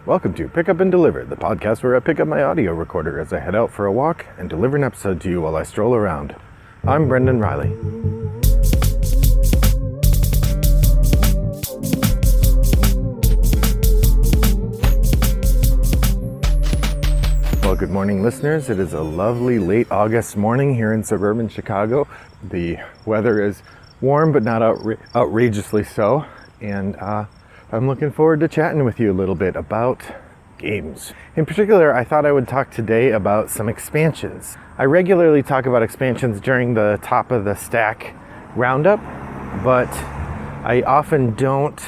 Welcome to Pick Up and Deliver, the podcast where I pick up my audio recorder as I head out for a walk and deliver an episode to you while I stroll around. I'm Brendan Riley. Well, good morning, listeners. It is a lovely late August morning here in suburban Chicago. The weather is warm, but not outrageously so. And I'm looking forward to chatting with you a little bit about games. In particular, I thought I would talk today about some expansions. I regularly talk about expansions during the top of the stack roundup, but I often don't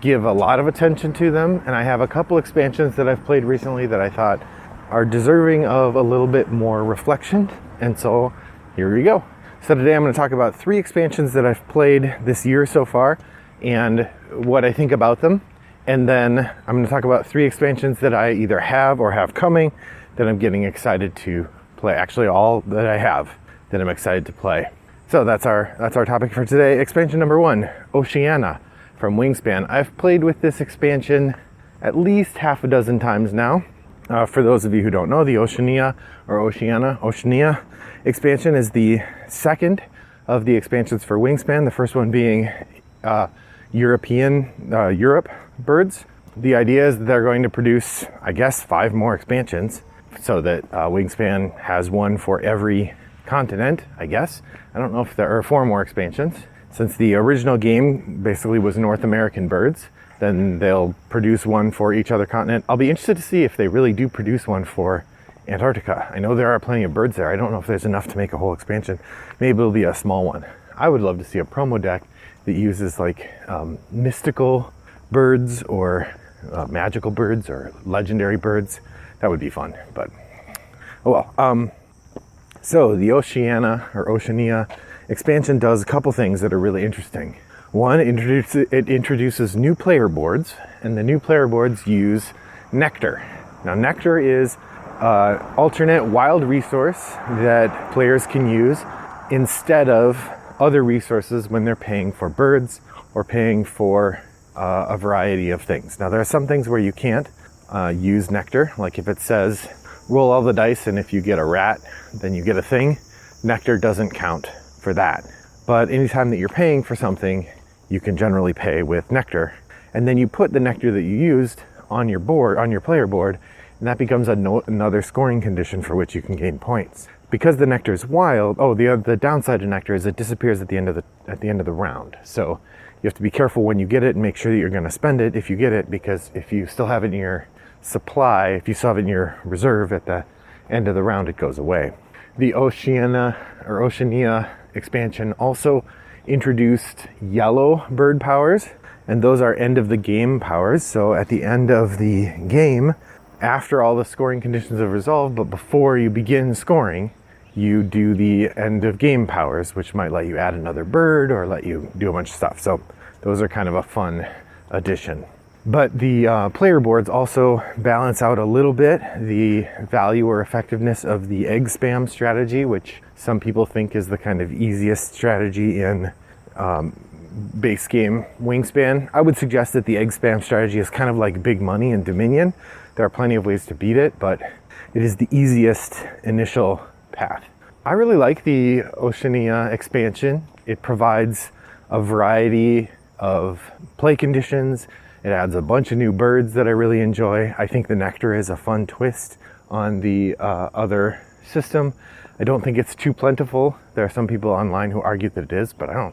give a lot of attention to them. And I have a couple expansions that I've played recently that I thought are deserving of a little bit more reflection. And so here we go. So today I'm going to talk about 3 expansions that I've played this year so far and what I think about them. And then I'm going to talk about 3 expansions that I either have or have coming that I'm getting excited to play. Actually, all that I have that I'm excited to play. So that's our topic for today. Expansion number 1, Oceania from Wingspan. I've played with this expansion at least half a dozen times now. For those of you who don't know, the Oceania expansion is the second of the expansions for Wingspan. The first one being Europe birds. The idea is that they're going to produce, I guess, 5 more expansions so that Wingspan has one for every continent, I guess. I don't know if there are 4 more expansions. Since the original game basically was North American birds, then they'll produce one for each other continent. I'll be interested to see if they really do produce one for Antarctica. I know there are plenty of birds there. I don't know if there's enough to make a whole expansion. Maybe it'll be a small one. I would love to see a promo deck that uses like mystical birds or magical birds or legendary birds. That would be fun, but oh well. So the Oceania expansion does a couple things that are really interesting. One, it introduces new player boards, and the new player boards use nectar. Now, nectar is an alternate wild resource that players can use instead of other resources when they're paying for birds or paying for a variety of things. Now, there are some things where you can't use nectar, like if it says roll all the dice and if you get a rat, then you get a thing. Nectar doesn't count for that. But anytime that you're paying for something, you can generally pay with nectar. And then you put the nectar that you used on your board, on your player board, and that becomes another scoring condition for which you can gain points. Because the nectar is wild, the downside of nectar is it disappears at the end of the round. So you have to be careful when you get it and make sure that you're going to spend it if you get it, because if you still have it in your supply, if you still have it in your reserve at the end of the round, it goes away. The Oceania expansion also introduced yellow bird powers, and those are end of the game powers. So at the end of the game, after all the scoring conditions have resolved, but before you begin scoring, you do the end of game powers, which might let you add another bird or let you do a bunch of stuff. So those are kind of a fun addition. But the player boards also balance out a little bit the value or effectiveness of the egg spam strategy, which some people think is the kind of easiest strategy in base game Wingspan. I would suggest that the egg spam strategy is kind of like big money in Dominion. There are plenty of ways to beat it, but it is the easiest initial path. I really like the Oceania expansion. It provides a variety of play conditions. It adds a bunch of new birds that I really enjoy. I think the nectar is a fun twist on the other system. I don't think it's too plentiful. There are some people online who argue that it is, but I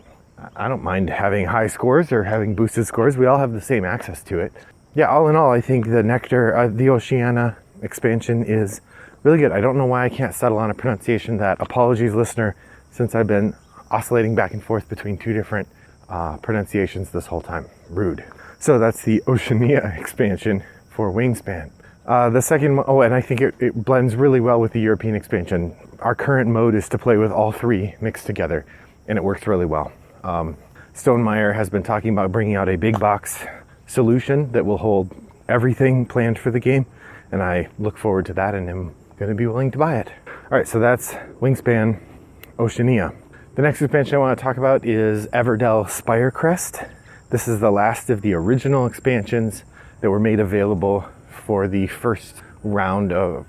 don't mind having high scores or having boosted scores. We all have the same access to it. Yeah, all in all, I think the nectar, the Oceania expansion is really good. I don't know why I can't settle on a pronunciation that. Apologies, listener, since I've been oscillating back and forth between 2 different pronunciations this whole time. Rude. So that's the Oceania expansion for Wingspan. The second, and I think it blends really well with the European expansion. Our current mode is to play with all 3 mixed together, and it works really well. Stonemeyer has been talking about bringing out a big box solution that will hold everything planned for the game, and I look forward to that and am going to be willing to buy it. All right, so that's Wingspan Oceania. The next expansion I want to talk about is Everdell Spirecrest. This is the last of the original expansions that were made available for the first round of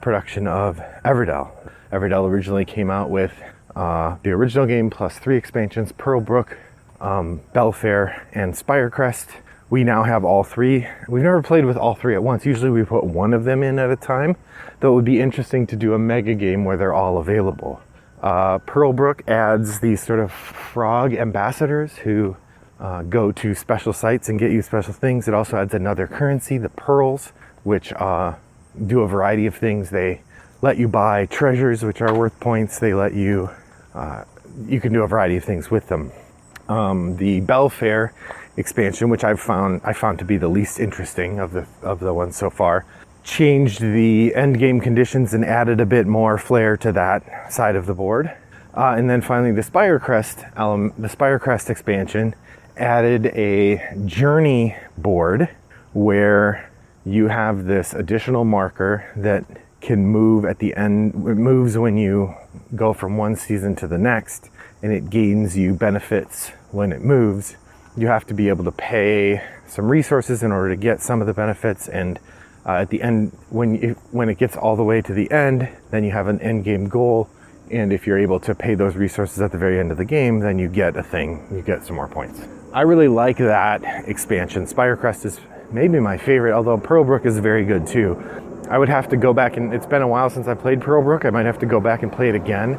production of Everdell. Everdell originally came out with the original game plus 3 expansions, Pearlbrook, Belfair, and Spirecrest. We now have all 3. We've never played with all 3 at once. Usually we put one of them in at a time, though it would be interesting to do a mega game where they're all available. Pearlbrook adds these sort of frog ambassadors who go to special sites and get you special things. It also adds another currency, the pearls, which do a variety of things. They let you buy treasures, which are worth points. They let you, you can do a variety of things with them. The Belfair expansion, which I found to be the least interesting of the ones so far, changed the end game conditions and added a bit more flair to that side of the board. And then finally the Spirecrest expansion added a journey board where you have this additional marker that can move at the end. It moves when you go from one season to the next, and it gains you benefits when it moves. You have to be able to pay some resources in order to get some of the benefits, and at the end, when it gets all the way to the end, then you have an end game goal, and if you're able to pay those resources at the very end of the game, then you get a thing, you get some more points. I really like that expansion. Spirecrest is maybe my favorite, although Pearlbrook is very good too. I would have to go back, and it's been a while since I played Pearlbrook. I might have to go back and play it again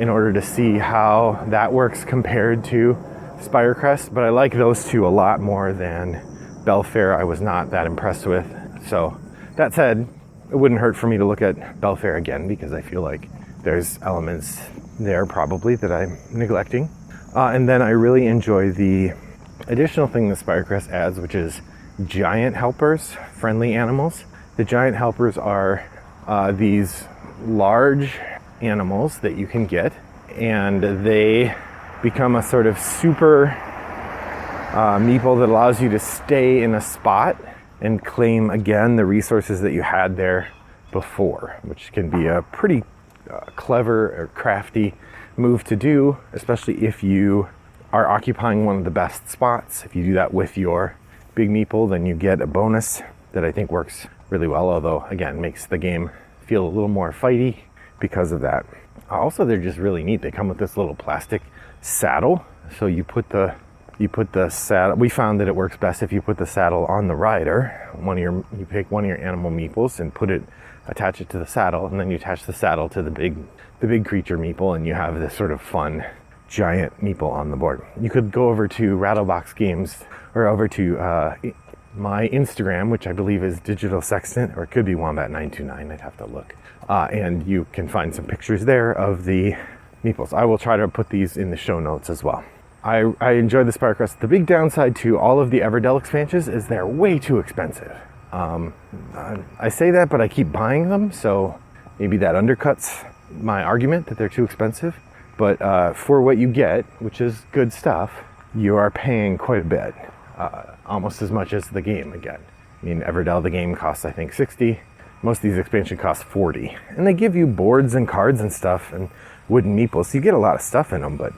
in order to see how that works compared to Spirecrest, but I like those two a lot more than Belfair. I was not that impressed with. So that said, it wouldn't hurt for me to look at Belfair again, because I feel like there's elements there probably that I'm neglecting. And then I really enjoy the additional thing that Spirecrest adds, which is giant helpers, friendly animals. The giant helpers are these large animals that you can get, and they become a sort of super meeple that allows you to stay in a spot and claim again the resources that you had there before, which can be a pretty clever or crafty move to do, especially if you are occupying one of the best spots. If you do that with your big meeple, then you get a bonus that I think works really well, although again makes the game feel a little more fighty because of that. Also, they're just really neat. They come with this little plastic saddle, so you put the saddle. We found that it works best if you put the saddle on the rider. You pick one of your animal meeples and attach it to the saddle, and then you attach the saddle to the big creature meeple, and you have this sort of fun giant meeple on the board. You could go over to Rattlebox Games or over to my Instagram, which I believe is Digital Sextant, or it could be Wombat929. I'd have to look, and you can find some pictures there of the meeples. I will try to put these in the show notes as well. I enjoy the Spirecrest. The big downside to all of the Everdell expansions is they're way too expensive. I say that, but I keep buying them, so maybe that undercuts my argument that they're too expensive. But for what you get, which is good stuff, you are paying quite a bit, almost as much as the game again. I mean, Everdell, the game costs, I think, $60. Most of these expansions cost $40. And they give you boards and cards and stuff and wooden meeples, so you get a lot of stuff in them, but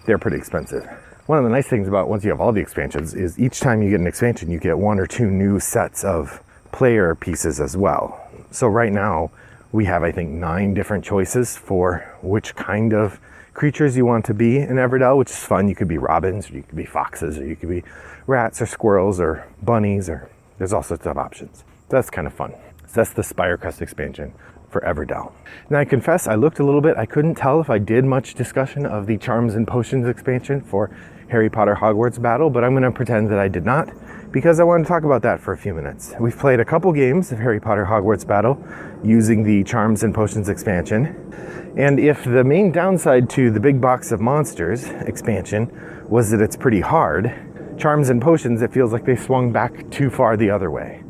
they're pretty expensive. One of the nice things about once you have all the expansions is each time you get an expansion, you get 1 or 2 new sets of player pieces as well. So right now, we have, I think, 9 different choices for which kind of creatures you want to be in Everdell, which is fun. You could be robins, or you could be foxes, or you could be rats or squirrels or bunnies, or there's all sorts of options. So that's kind of fun. So that's the Spirecrest expansion for Everdell. Now I confess, I looked a little bit. I couldn't tell if I did much discussion of the Charms and Potions expansion for Harry Potter Hogwarts Battle, but I'm going to pretend that I did not, because I want to talk about that for a few minutes. We've played a couple games of Harry Potter Hogwarts Battle using the Charms and Potions expansion, and if the main downside to the Big Box of Monsters expansion was that it's pretty hard, Charms and Potions, it feels like they swung back too far the other way.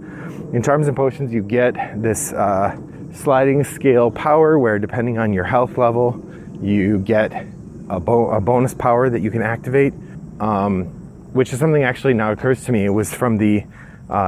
In Charms and Potions, you get this sliding scale power where, depending on your health level, you get a bonus power that you can activate, which is something actually now occurs to me. It was from the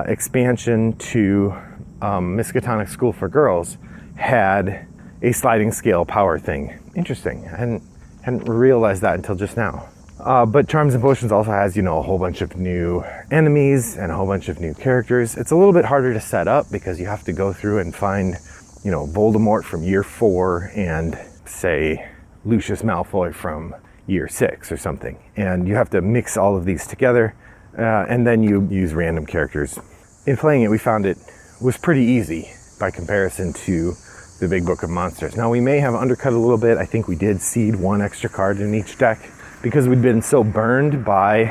expansion to Miskatonic School for Girls had a sliding scale power thing. Interesting. I hadn't realized that until just now. But Charms and Potions also has, a whole bunch of new enemies and a whole bunch of new characters. It's a little bit harder to set up because you have to go through and find, Voldemort from year 4 and, say, Lucius Malfoy from year 6 or something. And you have to mix all of these together, and then you use random characters. In playing it, we found it was pretty easy by comparison to the Big Book of Monsters. Now, we may have undercut a little bit. I think we did seed 1 extra card in each deck because we'd been so burned by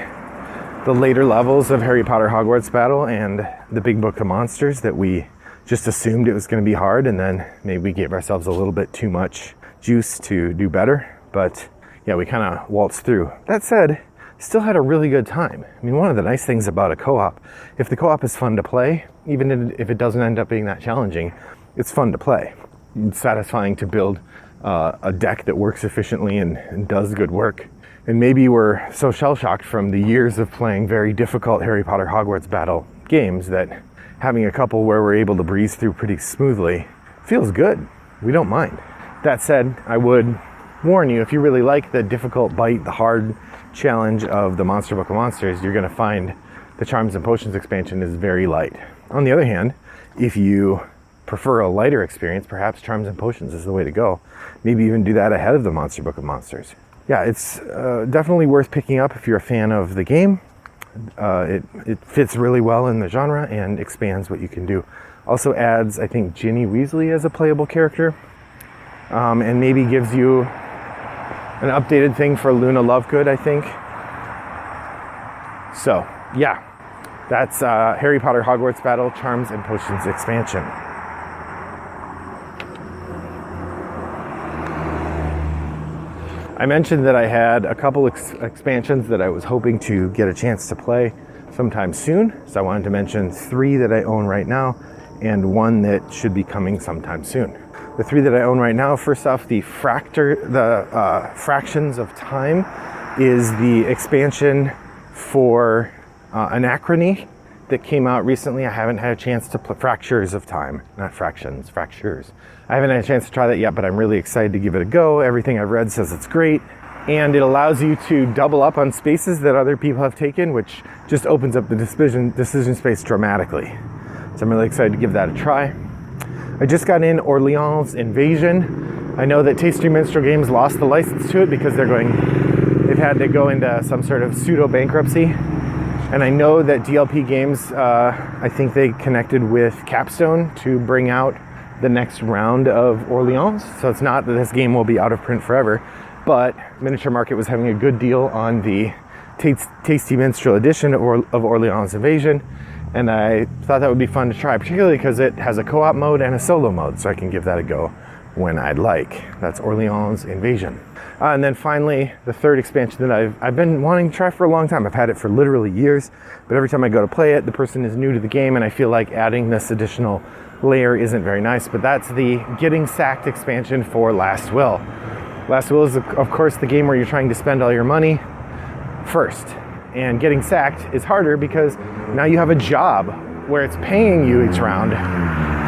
the later levels of Harry Potter Hogwarts Battle and the Big Book of Monsters that we just assumed it was going to be hard, and then maybe we gave ourselves a little bit too much juice to do better. But yeah, we kind of waltzed through. That said, still had a really good time. I mean, one of the nice things about a co-op, if the co-op is fun to play, even if it doesn't end up being that challenging, it's fun to play. It's satisfying to build a deck that works efficiently and does good work. And maybe we're so shell-shocked from the years of playing very difficult Harry Potter Hogwarts Battle games that having a couple where we're able to breeze through pretty smoothly feels good. We don't mind. That said, I would warn you, if you really like the difficult bite, the hard challenge of the Monster Book of Monsters, you're going to find the Charms and Potions expansion is very light. On the other hand, if you prefer a lighter experience, perhaps Charms and Potions is the way to go. Maybe even do that ahead of the Monster Book of Monsters. Yeah, it's definitely worth picking up if you're a fan of the game. It fits really well in the genre and expands what you can do. Also adds, I think, Ginny Weasley as a playable character, and maybe gives you an updated thing for Luna Lovegood, I think. So, yeah, that's Harry Potter Hogwarts Battle Charms and Potions expansion. I mentioned that I had a couple expansions that I was hoping to get a chance to play sometime soon. So I wanted to mention 3 that I own right now and 1 that should be coming sometime soon. The 3 that I own right now, first off, the Fractions of Time is the expansion for Anachrony that came out recently. I haven't had a chance to play Fractures of Time, not Fractions, Fractures. I haven't had a chance to try that yet, but I'm really excited to give it a go. Everything I've read says it's great, and it allows you to double up on spaces that other people have taken, which just opens up the decision space dramatically. So I'm really excited to give that a try. I just got in Orleans Invasion. I know that Tasty Minstrel Games lost the license to it because they've had to go into some sort of pseudo bankruptcy. And I know that DLP Games, I think they connected with Capstone to bring out the next round of Orleans. So it's not that this game will be out of print forever, but Miniature Market was having a good deal on the Tasty Minstrel edition of Orleans Invasion. And I thought that would be fun to try, particularly because it has a co-op mode and a solo mode, so I can give that a go when I'd like. That's Orleans Invasion. And then finally, the third expansion that I've been wanting to try for a long time. I've had it for literally years, but every time I go to play it, the person is new to the game, and I feel like adding this additional layer isn't very nice, but that's the Getting Sacked expansion for Last Will. Last Will is, of course, the game where you're trying to spend all your money first. And getting sacked is harder because now you have a job where it's paying you each round.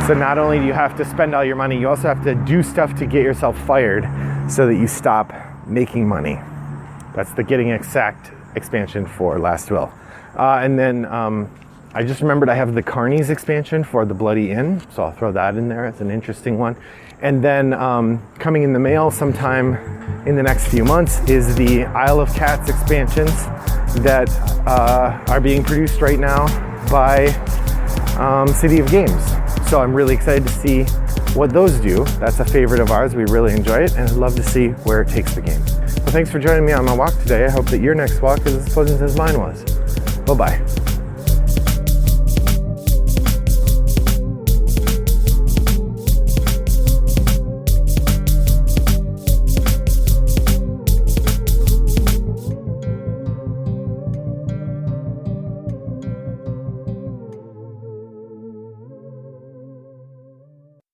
So not only do you have to spend all your money, you also have to do stuff to get yourself fired so that you stop making money. That's the Getting Sacked expansion for Last Will. And then I just remembered I have the Carnies expansion for the Bloody Inn, so I'll throw that in there. It's an interesting one. And then coming in the mail sometime in the next few months is the Isle of Cats expansions that are being produced right now by City of Games. So I'm really excited to see what those do. That's a favorite of ours. We really enjoy it, and I'd love to see where it takes the game. Well, thanks for joining me on my walk today. I hope that your next walk is as pleasant as mine was. Bye-bye.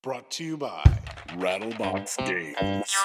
Brought to you by Rattlebox Games.